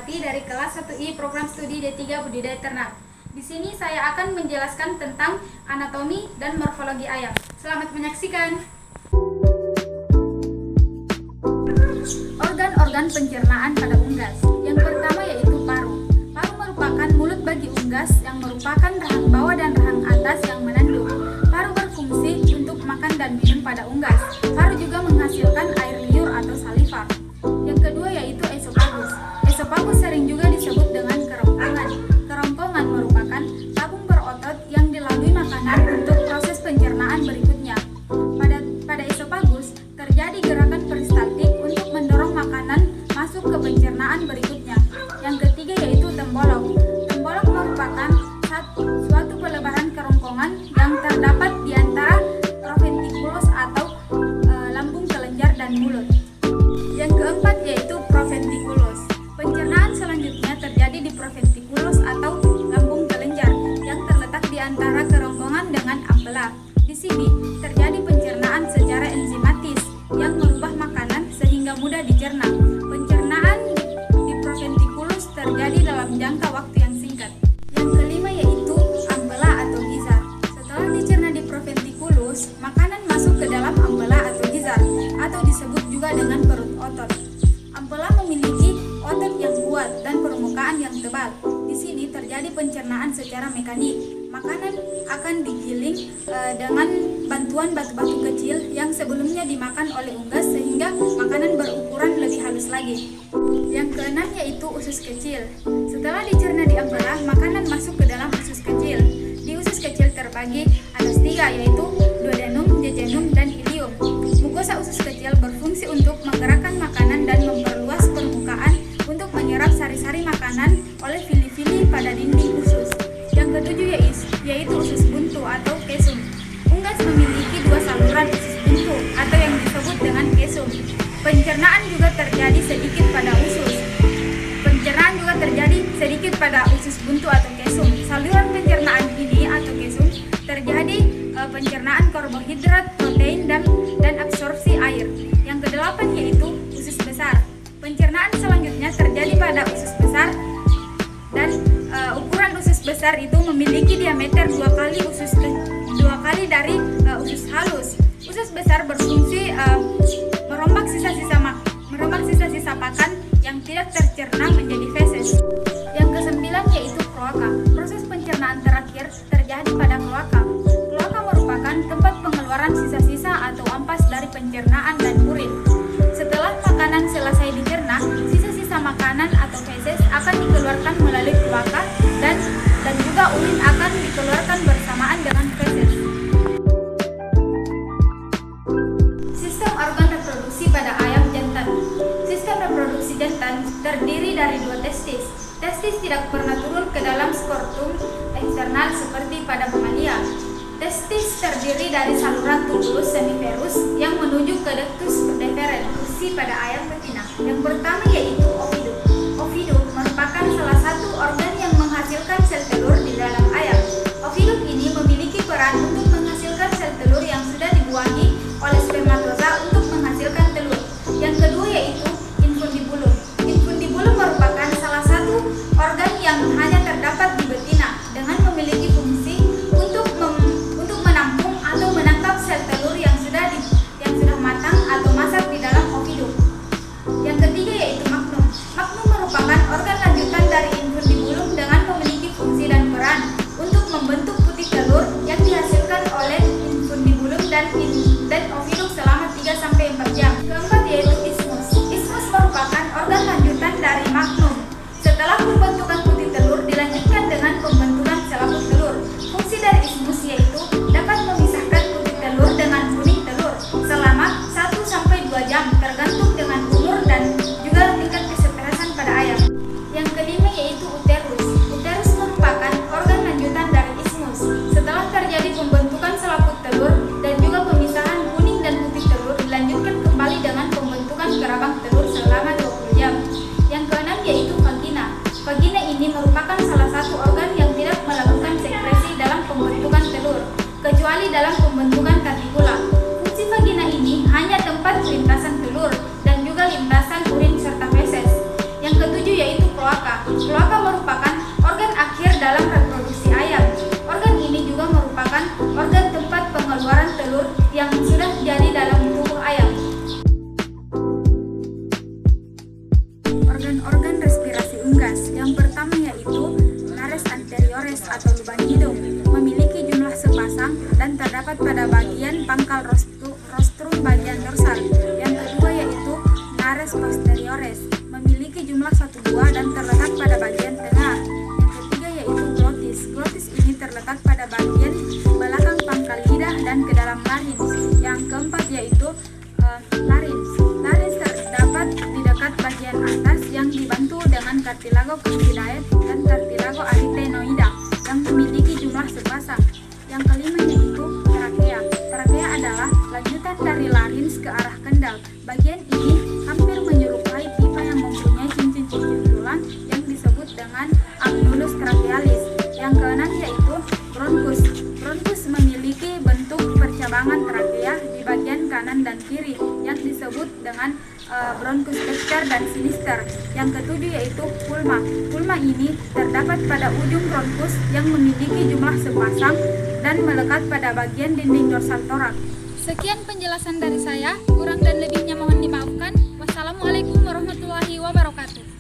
Saraswati dari kelas 1I Program Studi D3 Budidaya Ternak. Di sini saya akan menjelaskan tentang anatomi dan morfologi ayam. Selamat menyaksikan. Organ-organ pencernaan pada unggas. Yang pertama yaitu paru. Paru merupakan mulut bagi unggas yang merupakan rahang bawah dan rahang atas yang menanduk. Paru berfungsi untuk makan dan minum pada unggas. Paru juga menghasilkan air liur atau saliva. Yang kedua yaitu esofagus. Esofagus sering juga disebut dengan kerongkongan. Kerongkongan merupakan tabung berotot yang dilalui makanan untuk proses pencernaan berikutnya. Pada esofagus terjadi gerakan peristaltik untuk mendorong makanan masuk ke pencernaan berikutnya. Yang ketiga yaitu tembolok. Tembolok merupakan suatu pelebaran kerongkongan yang terdapat di antara proventriculus atau lambung kelenjar dan mulut. Yang keempat yaitu proventriculus. Pencernaan selanjutnya terjadi di proventriculus atau lambung kelenjar yang terletak di antara kerongkongan dengan ampela. Di sini terjadi pencernaan secara enzimatis yang merubah makanan sehingga mudah dicerna. Pencernaan di proventriculus terjadi dalam jangka waktu yang singkat. Yang kelima yaitu ampela atau gizar. Setelah dicerna di proventriculus, makanan masuk ke dalam ampela atau gizar atau disebut juga dengan perut otot. Ampela memiliki otot yang kuat dan permukaan yang tebal. Di sini terjadi pencernaan secara mekanik. Makanan akan digiling dengan bantuan batu-batu kecil yang sebelumnya dimakan oleh unggas sehingga makanan berukuran lebih halus lagi. Yang keenam yaitu usus kecil. Setelah dicerna di ampela, makanan masuk ke dalam usus kecil. Di usus kecil terbagi atas tiga yaitu duodenum, jejunum, dan ileum. Mukosa usus kecil berfungsi untuk menggerakkan makanan dan memperluas permukaan untuk menyerap sari-sari makanan oleh fili-fili pada dinding usus. Yang ketujuh yaitu usus buntu atau kesum. Unggas memiliki dua saluran usus buntu atau yang disebut dengan kesum. Pencernaan juga terjadi sedikit pada usus buntu atau kesum. Saluran pencernaan ini atau kesum terjadi pencernaan karbohidrat, protein, dan absorpsi air. Yang kedelapan yaitu usus besar. Pencernaan selanjutnya terjadi pada usus besar dan ukuran usus besar itu memiliki diameter dua kali dari usus halus. Usus besar berfungsi merombak sisa-sisa pakan yang tidak tercerna menjadi feses. Yang kesembilan yaitu kloaka. Proses pencernaan terakhir terjadi pada kloaka. Kloaka merupakan tempat pengeluaran sisa-sisa atau ampas dari pencernaan dan urin. Setelah makanan selesai dicerna, sisa-sisa makanan atau feses akan dikeluarkan melalui kloaka dan juga urin akan dikeluarkan bersamaan dengan feses. Sistem organ reproduksi pada ayam jantan. Sistem reproduksi jantan terdiri dari dua testis. Testis tidak pernah turun ke dalam skrotum eksternal seperti pada mamalia. Testis terdiri dari saluran tubulus semiferus yang menuju ke ductus deferensi pada ayam betina. Yang pertama yaitu ovidum. Ovidum merupakan salah satu organ yang menghasilkan sel telur di dalam ayam. Ovidum ini memiliki peran untuk menghasilkan sel telur yang sudah dibuangi oleh spermatoza untuk menghasilkan telur. Yang kedua yaitu infundibulum. Infundibulum merupakan salah satu organ yang hanya terdapat di betina dengan memiliki fungsi untuk menampung atau menangkap sel telur yang sudah matang atau masak di dalam ovidum. Yang ketiga yaitu magnum. Magnum merupakan organ lanjutan dari infundibulum dengan memiliki fungsi terdapat pada bagian pangkal rostrum bagian dorsal. Yang kedua yaitu nares posteriores, memiliki jumlah 1 buah dan terletak pada bagian tengah. Yang ketiga yaitu glotis. Glotis ini terletak pada bagian belakang pangkal lidah dan ke dalam larynx. Yang keempat yaitu larynx. Larynx terdapat di dekat bagian atas yang dibantu dengan cartilago coccygeae dan cartilago arytenoida yang memiliki jumlah sepasang. Yang kelima yaitu trakea. Trakea adalah lanjutan dari larynx ke arah kendal. Bagian ini hampir menyerupai pipa yang mempunyai cincin-cincin tulang yang disebut dengan annulus trachealis. Yang keenam yaitu bronkus. Bronkus memiliki bentuk percabangan trakea di bagian kanan dan kiri yang disebut dengan bronkus dexter dan sinister. Yang ketujuh yaitu pulma. Pulma ini terdapat pada ujung bronkus yang memiliki jumlah sepasang dan melekat pada bagian dinding dorsal toraks. Sekian penjelasan dari saya, kurang dan lebihnya mohon dimaafkan. Wassalamualaikum warahmatullahi wabarakatuh.